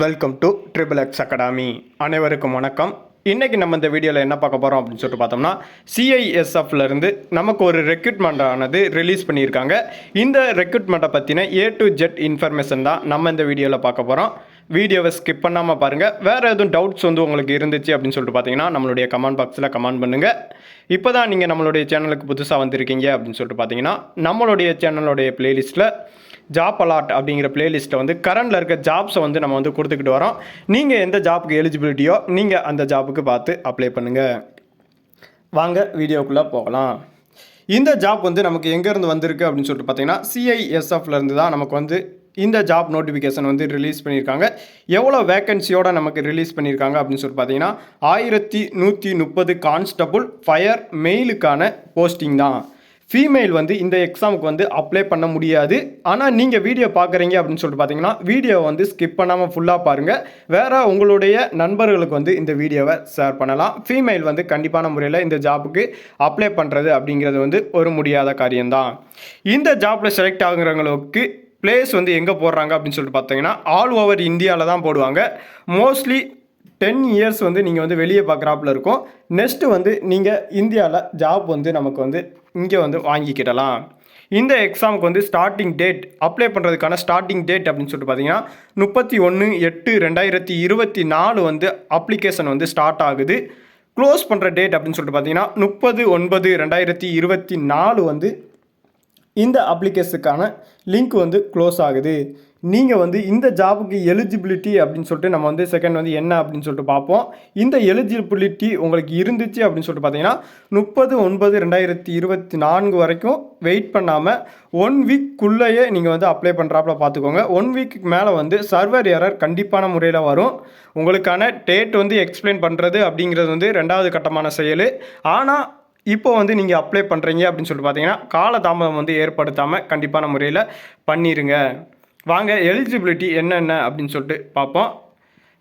Welcome to triple X academy. அனைவருக்கும் வணக்கம். இன்றைக்கி நம்ம இந்த வீடியோவில் என்ன பார்க்க போகிறோம் அப்படின்னு சொல்லிட்டு பார்த்தோம்னா, சிஐஎஸ்எஃப்லேருந்து நமக்கு ஒரு ரெக்ரூட்மெண்ட் ஆனது ரிலீஸ் பண்ணியிருக்காங்க. இந்த ரெக்ரூட்மெண்ட்டை பற்றின A to Z இன்ஃபர்மேஷன் தான் நம்ம இந்த வீடியோவில் பார்க்க போகிறோம். வீடியோவை ஸ்கிப் பண்ணாமல் பாருங்கள். வேறு எதுவும் டவுட்ஸ் உங்களுக்கு இருந்துச்சு அப்படின்னு சொல்லிட்டு பார்த்தீங்கன்னா நம்மளுடைய கமெண்ட் பாக்ஸில் கமெண்ட் பண்ணுங்கள். இப்போ தான் நீங்கள் நம்மளுடைய சேனலுக்கு புதுசாக வந்திருக்கீங்க அப்படின்னு சொல்லிட்டு பார்த்தீங்கன்னா, நம்மளுடைய சேனலுடைய பிளேலிஸ்ட்டில் ஜாப் அலாட் அப்படிங்கிற பிளேலிஸ்ட்டில் கரண்டில் இருக்க ஜாப்ஸை நம்ம கொடுத்துக்கிட்டு வரோம். நீங்கள் எந்த ஜாப்புக்கு எலிஜிபிலிட்டியோ நீங்கள் அந்த ஜாப்புக்கு பார்த்து அப்ளை பண்ணுங்கள். வாங்க வீடியோக்குள்ளே போகலாம். இந்த ஜாப் நமக்கு எங்கேருந்து வந்திருக்கு அப்படின்னு சொல்லிட்டு பார்த்தீங்கன்னா, சிஐஎஸ்எஃப்லேருந்து தான் நமக்கு இந்த ஜாப் நோட்டிஃபிகேஷன் ரிலீஸ் பண்ணியிருக்காங்க. எவ்வளோ வேக்கன்சியோட நமக்கு ரிலீஸ் பண்ணியிருக்காங்க அப்படின்னு சொல்லிட்டு பார்த்தீங்கன்னா, 1130 கான்ஸ்டபுள் ஃபயர் மெயிலுக்கான போஸ்டிங் தான். ஃபீமேல் இந்த எக்ஸாமுக்கு அப்ளை பண்ண முடியாது. ஆனால் நீங்கள் வீடியோ பார்க்குறீங்க அப்படின்னு சொல்லிட்டு பார்த்தீங்கன்னா, வீடியோவை ஸ்கிப் பண்ணாமல் ஃபுல்லாக பாருங்கள். வேறு உங்களுடைய நண்பர்களுக்கு இந்த வீடியோவை ஷேர் பண்ணலாம். ஃபீமேல் கண்டிப்பான முறையில் இந்த ஜாப்புக்கு அப்ளை பண்ணுறது அப்படிங்கிறது ஒரு முடியாத காரியம்தான். இந்த ஜாப்பில் செலக்ட் ஆகுறவங்களுக்கு பிளேஸ் எங்கே போடுறாங்க அப்படின்னு சொல்லிட்டு பார்த்தீங்கன்னா, ஆல் ஓவர் இந்தியாவில் தான் போடுவாங்க. மோஸ்ட்லி 10 இயர்ஸ் நீங்கள் வெளியே பார்க்குறாப்புல இருக்கும். நெக்ஸ்ட்டு நீங்கள் இந்தியாவில் ஜாப் நமக்கு இங்கே வாங்கிக்கிடலாம். இந்த எக்ஸாமுக்கு ஸ்டார்டிங் டேட் அப்ளை பண்ணுறதுக்கான ஸ்டார்டிங் டேட் அப்படின்னு சொல்லிட்டு பார்த்தீங்கன்னா, 31/8/2024 அப்ளிகேஷன் ஸ்டார்ட் ஆகுது. க்ளோஸ் பண்ணுற டேட் அப்படின்னு சொல்லிட்டு பார்த்தீங்கன்னா, 30/9/2024 இந்த அப்ளிகேஷனுக்கான லிங்க் க்ளோஸ் ஆகுது. நீங்கள் இந்த ஜாபுக்கு எலிஜிபிலிட்டி அப்படின்னு சொல்லிட்டு நம்ம செகண்ட் என்ன அப்படின்னு சொல்லிட்டு பார்ப்போம். இந்த எலிஜிபிலிட்டி உங்களுக்கு இருந்துச்சு அப்படின்னு சொல்லிட்டு பார்த்தீங்கன்னா, 30/9/2024 வரைக்கும் வெயிட் பண்ணாமல் 1 வீக்குள்ளேயே நீங்கள் அப்ளை பண்ணுறாப்புல பார்த்துக்கோங்க. 1 வீக்கு மேலே சர்வர் எரர் கண்டிப்பான முறையில் வரும். உங்களுக்கான டேட் எக்ஸ்பிளைன் பண்ணுறது அப்படிங்கிறது 2வது கட்டமான செயல். ஆனால் இப்போ நீங்கள் அப்ளை பண்ணுறீங்க அப்படின்னு சொல்லிட்டு பார்த்தீங்கன்னா, காலதாமதம் ஏற்படுத்தாமல் கண்டிப்பான முறையில் பண்ணிடுங்க. வாங்க எலிஜிபிலிட்டி என்னென்ன அப்படின்னு சொல்லிட்டு பார்ப்போம்.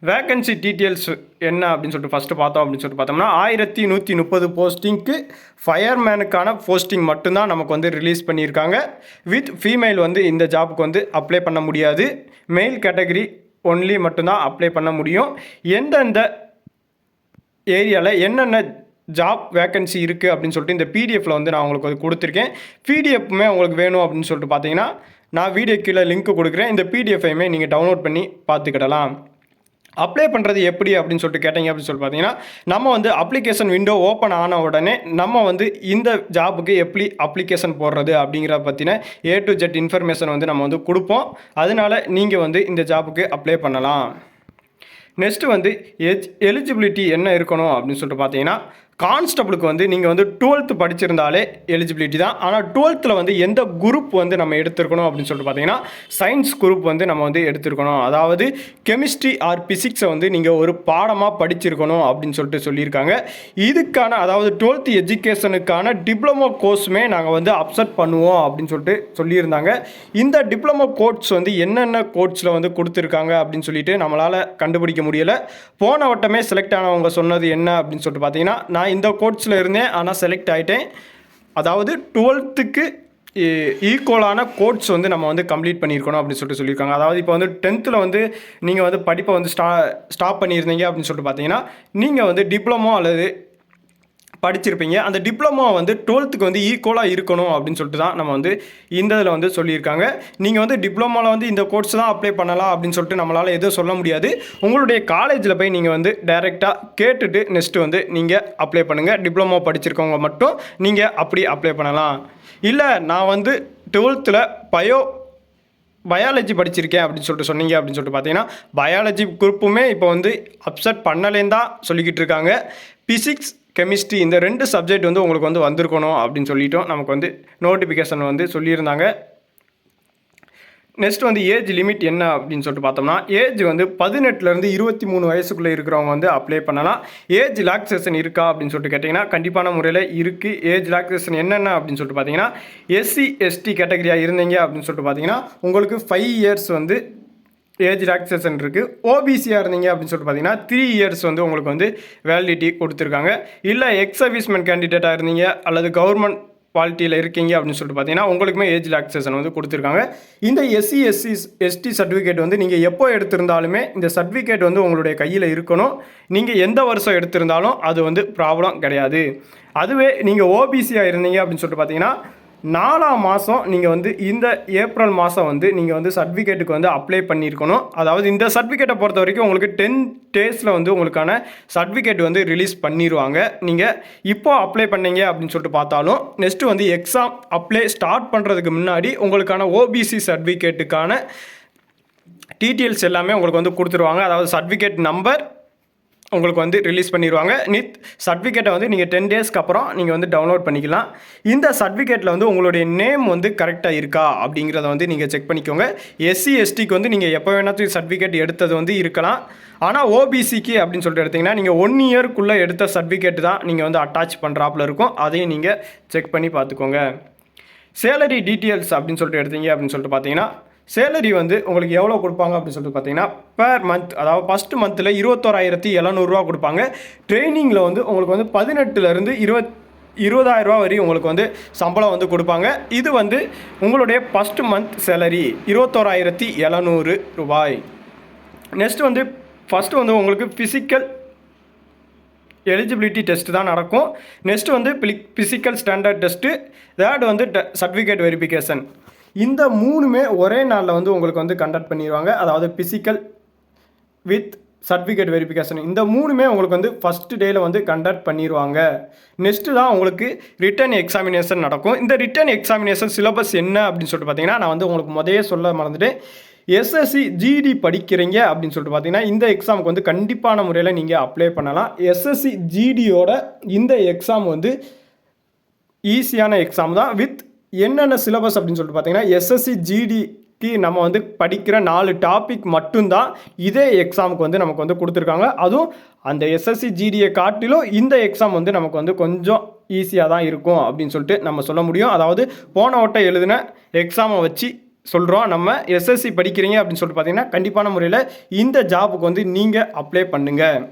வேக்கன்சி டீட்டெயில்ஸ் என்ன அப்படின்னு சொல்லிட்டு ஃபஸ்ட்டு பார்த்தோம் அப்படின்னு சொல்லிட்டு பார்த்தோம்னா, 1130 போஸ்டிங்க்கு ஃபயர்மேனுக்கான போஸ்டிங் மட்டும்தான் நமக்கு ரிலீஸ் பண்ணியிருக்காங்க. வித் ஃபீமேல் இந்த ஜாப்புக்கு அப்ளை பண்ண முடியாது. மெயில் கேட்டகரி ஒன்லி மட்டும்தான் அப்ளை பண்ண முடியும். எந்தெந்த ஏரியாவில் என்னென்ன ஜாப் வேக்கன்சி இருக்குது அப்படின்னு சொல்லிட்டு இந்த பிடிஎஃப்பில் நான் உங்களுக்கு கொடுத்துருக்கேன். பிடிஎஃப்மே உங்களுக்கு வேணும் அப்படின்னு சொல்லிட்டு பார்த்தீங்கன்னா, நான் வீடியோ கீழே லிங்க் கொடுக்குறேன். இந்த பிடிஎஃப்ஐயுமே நீங்கள் டவுன்லோட் பண்ணி பார்த்துக்கிடலாம். அப்ளை பண்ணுறது எப்படி அப்படின்னு சொல்லிட்டு கேட்டீங்க அப்படின்னு சொல்லிட்டு பார்த்தீங்கன்னா, நம்ம அப்ளிகேஷன் விண்டோ ஓப்பன் ஆன உடனே நம்ம இந்த ஜாபுக்கு எப்படி அப்ளிகேஷன் போடுறது அப்படிங்கிற பற்றின A to Z இன்ஃபர்மேஷன் நம்ம கொடுப்போம். அதனால் நீங்கள் இந்த ஜாபுக்கு அப்ளை பண்ணலாம். நெக்ஸ்ட்டு எலிஜிபிலிட்டி என்ன இருக்கணும் அப்படின்னு சொல்லிட்டு பார்த்தீங்கன்னா, கான்ஸ்டபுளுக்கு நீங்கள் 12th படிச்சிருந்தாலே எலிஜிபிலிட்டி தான். ஆனால் 12th எந்த குரூப் நம்ம எடுத்துருக்கணும் அப்படின்னு சொல்லிட்டு பார்த்தீங்கன்னா, சயின்ஸ் குரூப் நம்ம எடுத்துருக்கணும். அதாவது கெமிஸ்ட்ரி ஆர் பிசிக்ஸை நீங்கள் ஒரு பாடமாக படிச்சிருக்கணும் அப்படின்னு சொல்லிட்டு சொல்லியிருக்காங்க. இதுக்கான அதாவது 12th எஜுகேஷனுக்கான டிப்ளமோ கோர்ஸுமே நாங்கள் அப்செட் பண்ணுவோம் அப்படின்னு சொல்லிட்டு சொல்லியிருந்தாங்க. இந்த டிப்ளமோ கோர்ஸ் என்னென்ன கோர்ஸில் கொடுத்துருக்காங்க அப்படின்னு சொல்லிட்டு நம்மளால் கண்டுபிடிக்க முடியலை. போன வட்டமே செலக்ட் ஆனவங்க சொன்னது என்ன அப்படின்னு சொல்லிட்டு பார்த்தீங்கன்னா, நான் இந்த கோர்ஸில் இருந்தேன் ஆனால் செலக்ட் ஆகிட்டேன். அதாவது 12th ஈக்குவலான கோர்ஸ் நம்ம கம்ப்ளீட் பண்ணியிருக்கணும் அப்படின்னு சொல்லிட்டு சொல்லியிருக்காங்க. அதாவது இப்போ 10th நீங்கள் படிப்பை ஸ்டாப் பண்ணியிருந்தீங்க அப்படின்னு சொல்லிட்டு பார்த்தீங்கன்னா, நீங்கள் டிப்ளமோ அல்லது படிச்சிருப்பீங்க. அந்த டிப்ளமோ 12th ஈக்குவலாக இருக்கணும் அப்படின்னு சொல்லிட்டு தான் நம்ம இந்த இதில் சொல்லியிருக்காங்க. நீங்கள் டிப்ளமோவில் இந்த கோர்ஸ் தான் அப்ளை பண்ணலாம் அப்படின்னு சொல்லிட்டு நம்மளால் எதுவும் சொல்ல முடியாது. உங்களுடைய காலேஜில் போய் நீங்கள் டைரெக்டாக கேட்டுட்டு நெக்ஸ்ட்டு நீங்கள் அப்ளை பண்ணுங்கள். டிப்ளமோ படிச்சிருக்கவங்க மட்டும் நீங்கள் அப்படி அப்ளை பண்ணலாம். இல்லை நான் 12th பயாலஜி படிச்சிருக்கேன் அப்படின்னு சொல்லிட்டு சொன்னீங்க அப்படின்னு சொல்லிட்டு பார்த்தீங்கன்னா, பயாலஜி குரூப்புமே இப்போ அப்செட் பண்ணலேன்னு தான் சொல்லிக்கிட்டு இருக்காங்க. பிசிக்ஸ் கெமிஸ்ட்ரி இந்த 2 சப்ஜெக்ட் உங்களுக்கு வந்திருக்கணும் அப்படின்னு சொல்லிட்டோம் நமக்கு நோட்டிஃபிகேஷன் சொல்லியிருந்தாங்க. நெக்ஸ்ட் ஏஜ் லிமிட் என்ன அப்படின்னு சொல்லிட்டு பார்த்தோம்னா, ஏஜ் 18லேருந்து 23 வயசுக்குள்ளே இருக்கிறவங்க அப்ளை பண்ணலாம். ஏஜ் ரிலாக்ஸேஷன் இருக்கா அப்படின்னு சொல்லிட்டு கேட்டிங்கன்னா, கண்டிப்பான முறையில் இருக்குது. ஏஜ் ரிலாக்ஸேஷன் என்னென்ன அப்படின்னு சொல்லிட்டு பார்த்தீங்கன்னா, SC ST கேட்டகரியாக இருந்தீங்க அப்படின்னு சொல்லிட்டு பார்த்தீங்கன்னா, உங்களுக்கு 5 இயர்ஸ் ஏஜ் ரிலாக்ஸேஷன் இருக்குது. ஓபிசியாக இருந்தீங்க அப்படின்னு சொல்லிட்டு பார்த்தீங்கன்னா 3 இயர்ஸ் உங்களுக்கு வேலிடிட்டி கொடுத்துருக்காங்க. இல்லை எக்ஸ் சர்வீஸ்மென் கேண்டிடேட்டாக இருந்தீங்க அல்லது கவர்மெண்ட் குவாலிட்டியில் இருக்கீங்க அப்படின்னு சொல்லிட்டு பார்த்தீங்கன்னா உங்களுக்குமே ஏஜ் ரிலாக்ஸேஷன் வந்து கொடுத்துருக்காங்க. இந்த எஸ்சி எஸ்டி சர்டிஃபிகேட் வந்து நீங்கள் எப்போ எடுத்திருந்தாலுமே இந்த சர்டிஃபிகேட் வந்து உங்களுடைய கையில் இருக்கணும். நீங்கள் எந்த வருஷம் எடுத்திருந்தாலும் அது வந்து ப்ராப்ளம் கிடையாது. அதுவே நீங்கள் ஓபிசியாக இருந்தீங்க அப்படின்னு சொல்லிட்டு பார்த்தீங்கன்னா 4ஆம் மாதம் நீங்கள் வந்து இந்த ஏப்ரல் மாதம் வந்து நீங்கள் வந்து சர்டிஃபிகேட்டுக்கு வந்து அப்ளை பண்ணியிருக்கணும். அதாவது இந்த சர்டிஃபிகேட்டை பொறுத்த வரைக்கும் உங்களுக்கு 10 டேஸில் வந்து உங்களுக்கான சர்டிஃபிகேட் வந்து ரிலீஸ் பண்ணிடுவாங்க. நீங்கள் இப்போ அப்ளை பண்ணீங்க அப்படின்னு சொல்லிட்டு பார்த்தாலும் நெக்ஸ்ட்டு வந்து எக்ஸாம் அப்ளை ஸ்டார்ட் பண்ணுறதுக்கு முன்னாடி உங்களுக்கான ஓபிசி சர்டிஃபிகேட்டுக்கான டீட்டெயில்ஸ் எல்லாமே உங்களுக்கு வந்து கொடுத்துருவாங்க. அதாவது சர்டிஃபிகேட் நம்பர் உங்களுக்கு வந்து ரிலீஸ் பண்ணிடுவாங்க. சர்டிஃபிகேட்டை வந்து நீங்கள் 10 டேஸ்க்கு அப்புறம் நீங்கள் வந்து டவுன்லோட் பண்ணிக்கலாம். இந்த சர்டிஃபிகேட்டில் வந்து உங்களுடைய நேம் வந்து கரெக்டாக இருக்கா அப்படிங்கிறத வந்து நீங்கள் செக் பண்ணிக்கோங்க. எஸ்சி எஸ்டிக்கு வந்து நீங்கள் எப்போ வேணாலும் சர்டிஃபிகேட் எடுத்தது வந்து இருக்கலாம். ஆனால் ஓபிசிக்கு அப்படின்னு சொல்லிட்டு எடுத்திங்கன்னா நீங்கள் 1 இயர்க்குள்ளே எடுத்த சர்டிஃபிகேட் தான் நீங்கள் வந்து அட்டாச் பண்ணுறாப்புல இருக்கும். அதையும் நீங்கள் செக் பண்ணி பார்த்துக்கோங்க. சேலரி டீட்டெயில்ஸ் அப்படின்னு சொல்லிட்டு எடுத்தீங்க அப்படின்னு சொல்லிட்டு பார்த்தீங்கன்னா சேலரி வந்து உங்களுக்கு எவ்வளோ கொடுப்பாங்க அப்படின்னு சொல்லிட்டு பார்த்தீங்கன்னா பெர் மந்த், அதாவது ஃபஸ்ட்டு மந்தில் 21,700 கொடுப்பாங்க. ட்ரைனிங்கில் வந்து உங்களுக்கு வந்து 18லேருந்து 20,000 வரையும் உங்களுக்கு வந்து சம்பளம் வந்து கொடுப்பாங்க. இது வந்து உங்களுடைய ஃபஸ்ட்டு மந்த் சேலரி 21,700. நெக்ஸ்ட் வந்து ஃபஸ்ட்டு வந்து உங்களுக்கு ஃபிசிக்கல் எலிஜிபிலிட்டி டெஸ்ட் தான் நடக்கும். நெக்ஸ்ட் வந்து ஃபிசிக்கல் ஸ்டாண்டர்ட் டெஸ்ட்டு, தேர்ட் வந்து சர்டிஃபிகேட் வெரிஃபிகேஷன். இந்த 3மே ஒரே நாளில் வந்து உங்களுக்கு வந்து கண்டக்ட் பண்ணிடுவாங்க. அதாவது ஃபிசிக்கல் வித் சர்டிஃபிகேட் வெரிஃபிகேஷன் இந்த 3மே உங்களுக்கு வந்து ஃபஸ்ட்டு டேயில் வந்து கண்டக்ட் பண்ணிடுவாங்க. நெக்ஸ்ட்டு தான் உங்களுக்கு ரிட்டன் எக்ஸாமினேஷன் நடக்கும். இந்த ரிட்டன் எக்ஸாமினேஷன் சிலபஸ் என்ன அப்படின்னு சொல்லிட்டு பார்த்தீங்கன்னா நான் வந்து உங்களுக்கு முதலே சொல்ல மறந்துட்டேன். எஸ்எஸ்சி ஜிடி படிக்கிறீங்க அப்படின்னு சொல்லிட்டு பார்த்தீங்கன்னா இந்த எக்ஸாமுக்கு வந்து கண்டிப்பான முறையில் நீங்கள் அப்ளை பண்ணலாம். எஸ்எஸ்சி ஜிடியோட இந்த எக்ஸாம் வந்து ஈஸியான எக்ஸாம் தான். வித் என்னென்ன சிலபஸ் அப்படின்னு சொல்லிட்டு பார்த்தீங்கன்னா எஸ்எஸ்சி ஜிடிக்கு நம்ம வந்து படிக்கிற 4 டாபிக் மட்டும்தான் இதே எக்ஸாமுக்கு வந்து நமக்கு வந்து கொடுத்துருக்காங்க. அதுவும் அந்த எஸ்எஸ்சி ஜிடியை காட்டிலும் இந்த எக்ஸாம் வந்து நமக்கு வந்து கொஞ்சம் ஈஸியாக தான் இருக்கும் அப்படின்னு சொல்லிட்டு நம்ம சொல்ல முடியும். அதாவது போன வட்டம் எழுதின எக்ஸாமை வச்சு சொல்கிறோம். நம்ம எஸ்எஸ்சி படிக்கிறீங்க அப்படின்னு சொல்லிட்டு பார்த்தீங்கன்னா கண்டிப்பான முறையில் இந்த ஜாபுக்கு வந்து நீங்கள் அப்ளை பண்ணுங்கள்.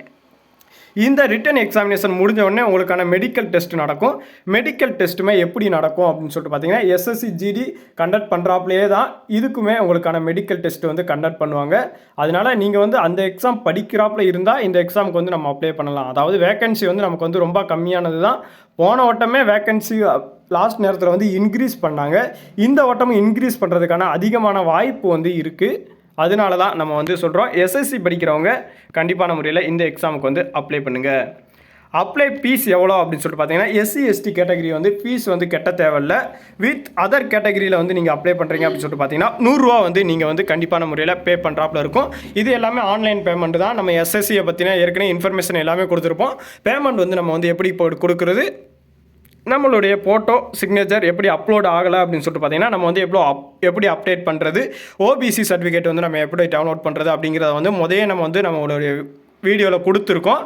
இந்த ரிட்டன் எக்ஸாமினேஷன் முடிஞ்ச உடனே உங்களுக்கான மெடிக்கல் டெஸ்ட் நடக்கும். மெடிக்கல் டெஸ்ட்டுமே எப்படி நடக்கும் அப்படின்னு சொல்லிட்டு பார்த்தீங்கன்னா எஸ்எஸ்சி ஜிடி கண்டக்ட் பண்ணுறாப்புலேயே தான் இதுக்குமே உங்களுக்கான மெடிக்கல் டெஸ்ட் வந்து கண்டக்ட் பண்ணுவாங்க. அதனால் நீங்கள் வந்து அந்த எக்ஸாம் படிக்கிறாப்புல இருந்தால் இந்த எக்ஸாமுக்கு வந்து நம்ம அப்ளை பண்ணலாம். அதாவது வேகன்சி வந்து நமக்கு வந்து ரொம்ப கம்மியானது தான். போன வட்டமே வேகன்சி லாஸ்ட் நேரத்தில் வந்து இன்க்ரீஸ் பண்ணாங்க. இந்த வட்டமும் இன்க்ரீஸ் பண்ணுறதுக்கான அதிகமான வாய்ப்பு வந்து இருக்குது. அதனால தான் நம்ம வந்து சொல்கிறோம் எஸ்எஸ்சி படிக்கிறவங்க கண்டிப்பான முறையில் இந்த எக்ஸாமுக்கு வந்து அப்ளை பண்ணுங்கள். அப்ளை ஃபீஸ் எவ்வளோ அப்படின்னு சொல்லிட்டு பார்த்தீங்கன்னா எஸ்சி எஸ்டி கேட்டகரி வந்து ஃபீஸ் வந்து கட்ட தேவையில்லை. வித் அதர் கேட்டகரியில் வந்து நீங்கள் அப்ளை பண்ணுறீங்க அப்படின்னு சொல்லிட்டு பார்த்தீங்கன்னா 100 ரூபா வந்து நீங்கள் வந்து கண்டிப்பான முறையில் பே பண்ணுறாப்புல இருக்கும். இது எல்லாமே ஆன்லைன் பேமெண்ட் தான். நம்ம எஸ்எஸ்சியை பற்றின ஏற்கனவே இன்ஃபர்மேஷன் எல்லாமே கொடுத்துருப்போம். பேமெண்ட் வந்து நம்ம வந்து எப்படி இப்போ கொடுக்குறது, நம்மளுடைய ஃபோட்டோ சிக்னேச்சர் எப்படி அப்லோட் ஆகலை அப்படின்னு சொல்லிட்டு பார்த்தீங்கன்னா நம்ம வந்து எப்படி அப்டேட் பண்ணுறது, ஓபிசி சர்டிஃபிகேட் வந்து நம்ம எப்படி டவுன்லோட் பண்ணுறது அப்படிங்கிறத வந்து நம்ம வந்து நம்மளுடைய வீடியோவில் கொடுத்துருக்கோம்.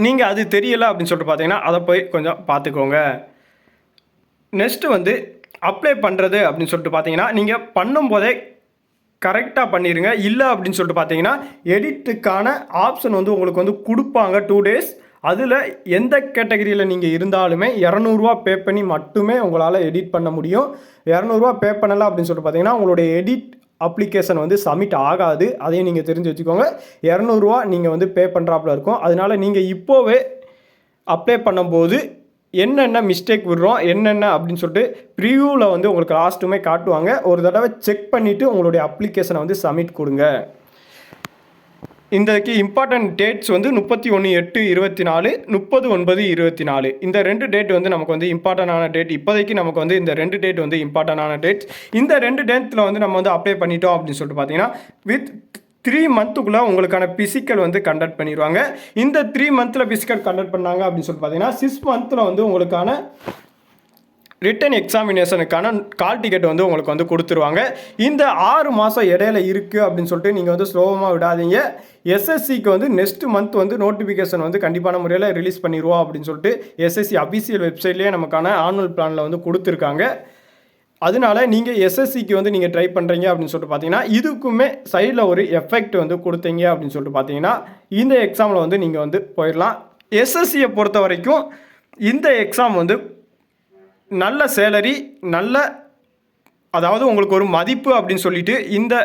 நீங்கள் அது தெரியலை அப்படின்னு சொல்லிட்டு பார்த்தீங்கன்னா அதை போய் கொஞ்சம் பார்த்துக்கோங்க. நெக்ஸ்ட்டு வந்து அப்ளை பண்ணுறது அப்படின்னு சொல்லிட்டு பார்த்தீங்கன்னா நீங்கள் பண்ணும்போதே கரெக்டாக பண்ணிடுங்க. இல்லை அப்படின்னு சொல்லிட்டு பார்த்தீங்கன்னா எடிட்டுக்கான ஆப்ஷன் வந்து உங்களுக்கு வந்து கொடுப்பாங்க 2 டேஸ். அதில் எந்த கேட்டகரியில் நீங்கள் இருந்தாலுமே 200 ரூபா பே பண்ணி மட்டுமே உங்களால் எடிட் பண்ண முடியும். 200 ரூபா பே பண்ணலாம் அப்படின்னு சொல்லிட்டு பார்த்தீங்கன்னா உங்களுடைய எடிட் அப்ளிகேஷன் வந்து சப்மிட் ஆகாது. அதையும் நீங்கள் தெரிஞ்சு வச்சுக்கோங்க. 200 ரூபா நீங்கள் வந்து பே பண்ணுறாப்புல இருக்கும். அதனால் நீங்கள் இப்போவே அப்ளை பண்ணும்போது என்னென்ன மிஸ்டேக் விடுறோம் என்னென்ன அப்படின்னு சொல்லிட்டு ப்ரிவியூவில் வந்து உங்களுக்கு லாஸ்ட்டுமே காட்டுவாங்க. ஒரு தடவை செக் பண்ணிவிட்டு உங்களுடைய அப்ளிகேஷனை வந்து சப்மிட் கொடுங்க. இன்றைக்கு இம்பார்ட்டன்ட் டேட்ஸ் வந்து 31/8/24, 30/9/24. இந்த 2 டேட் வந்து நமக்கு வந்து இம்பார்ட்டண்டான டேட். இப்போதைக்கு நமக்கு வந்து இந்த 2 டேட் வந்து இம்பார்ட்டண்டான டேட்ஸ். இந்த 2 டேட்டில் வந்து நம்ம வந்து அப்ளை பண்ணிட்டோம் அப்படின்னு சொல்லிட்டு பார்த்தீங்கன்னா வித் 3 மந்த்துக்குள்ளே உங்களுக்கான ஃபிசிக்கல் வந்து கண்டக்ட் பண்ணிடுவாங்க. இந்த 3 மந்தில் ஃபிசிக்கல் கண்டக்ட் பண்ணாங்க அப்படின்னு சொல்லிட்டு பார்த்தீங்கன்னா 6 மந்தில் வந்து உங்களுக்கான ரிட்டன் எக்ஸாமினேஷனுக்கான கால் டிக்கெட் வந்து உங்களுக்கு வந்து கொடுத்துருவாங்க. இந்த 6 மாதம் இடையில இருக்குது அப்படின்னு சொல்லிட்டு நீங்கள் வந்து ஸ்லோவமாக விடாதீங்க. எஸ்எஸ்சிக்கு வந்து நெக்ஸ்ட் மந்த் வந்து நோட்டிஃபிகேஷன் வந்து கண்டிப்பான முறையில் ரிலீஸ் பண்ணிடுவோம் அப்படின்னு சொல்லிட்டு எஸ்எஸ்சி அஃபிஷியல் வெப்சைட்லேயே நமக்கான ஆனுவல் பிளானில் வந்து கொடுத்துருக்காங்க. அதனால நீங்கள் எஸ்எஸ்சிக்கு வந்து நீங்கள் ட்ரை பண்ணுறீங்க அப்படின்னு சொல்லிட்டு பார்த்தீங்கன்னா இதுக்குமே சைடில் ஒரு எஃபெக்ட் வந்து கொடுத்தீங்க அப்படின்னு சொல்லிட்டு பார்த்தீங்கன்னா இந்த எக்ஸாமில் வந்து நீங்கள் வந்து போயிடலாம். எஸ்எஸ்சியை பொறுத்த வரைக்கும் இந்த எக்ஸாம் வந்து நல்ல சேலரி, நல்ல அதாவது உங்களுக்கு ஒரு மதிப்பு அப்படின்னு சொல்லிட்டு இந்த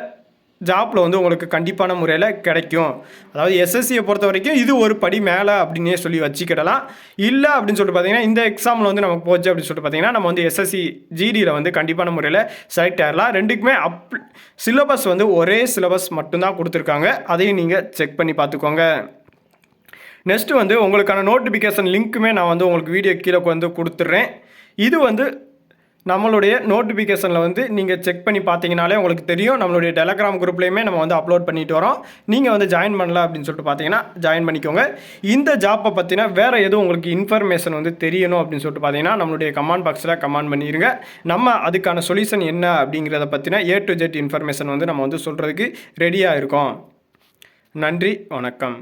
ஜாப்பில் வந்து உங்களுக்கு கண்டிப்பான முறையில் கிடைக்கும். அதாவது எஸ்எஸ்சியை பொறுத்த வரைக்கும் இது ஒரு படி மேலே அப்படின்னே சொல்லி வச்சுக்கிடலாம். இல்லை அப்படின்னு சொல்லிட்டு பார்த்தீங்கன்னா இந்த எக்ஸாமில் வந்து நமக்கு போச்சு அப்படின்னு சொல்லிட்டு பார்த்தீங்கன்னா நம்ம வந்து எஸ்எஸ்சி ஜிடியில் வந்து கண்டிப்பான முறையில் செலக்ட் ஆகிடலாம். ரெண்டுக்குமே சிலபஸ் வந்து ஒரே சிலபஸ் மட்டும்தான் கொடுத்துருக்காங்க. அதையும் நீங்கள் செக் பண்ணி பார்த்துக்கோங்க. நெக்ஸ்ட்டு வந்து உங்களுக்கான நோட்டிஃபிகேஷன் லிங்க்குமே நான் வந்து உங்களுக்கு வீடியோ கீழே வந்து கொடுத்துட்றேன். இது வந்து நம்மளுடைய நோட்டிஃபிகேஷனில் வந்து நீங்கள் செக் பண்ணி பார்த்தீங்கனாலே உங்களுக்கு தெரியும். நம்மளுடைய டெலகிராம் குரூப்லேயுமே நம்ம வந்து அப்லோட் பண்ணிட்டு வரோம். நீங்கள் வந்து ஜாயின் பண்ணலாம் அப்படின்னு சொல்லிட்டு பார்த்தீங்கன்னா ஜாயின் பண்ணிக்கோங்க. இந்த ஜாப்பை பற்றினா வேறு எதுவும் உங்களுக்கு இன்ஃபர்மேஷன் வந்து தெரியணும் அப்படின்னு சொல்லிட்டு பார்த்தீங்கன்னா நம்மளுடைய கமெண்ட் பாக்ஸில் கமெண்ட் பண்ணிடுங்க. நம்ம அதுக்கான சொல்யூஷன் என்ன அப்படிங்கிறத பற்றினா A to Z இன்ஃபர்மேஷன் வந்து நம்ம வந்து சொல்கிறதுக்கு ரெடியாக இருக்கோம். நன்றி, வணக்கம்.